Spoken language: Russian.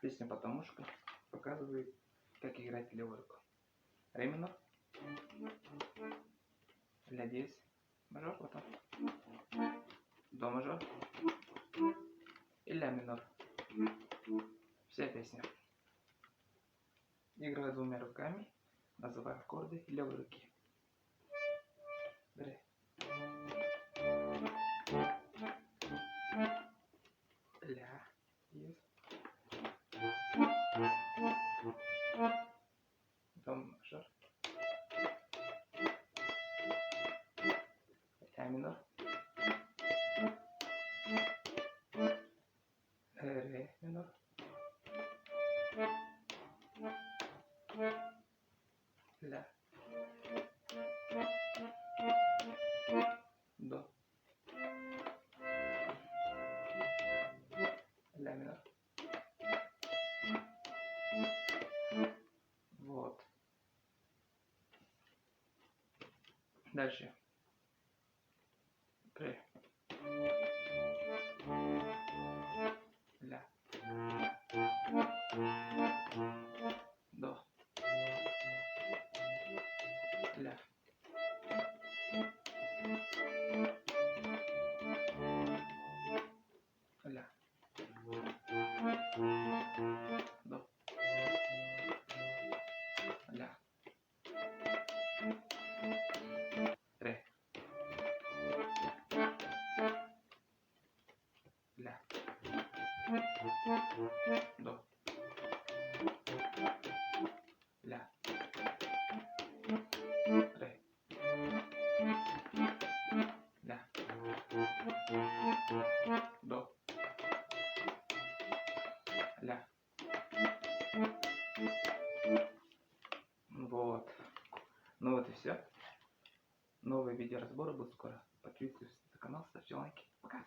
Песня «Потомушка» показывает, как играть левую руку. Ре минор, ля диез мажор, потом до мажор и ля минор. Вся песня. Играю двумя руками, называю аккорды левой руки. Ре. Ля диез. До мажор. Ля минор. Ре минор. Ля. До. Ля минор. Вот. Дальше. Ре. Ля. До. Ля. Ля. До. Ля. Ре. Ля. До. Ля. Ре. Ля. До. Ля. Вот. Ну вот и все. Новые видеоразборы будут скоро. Подписывайтесь на канал, ставьте лайки. Пока.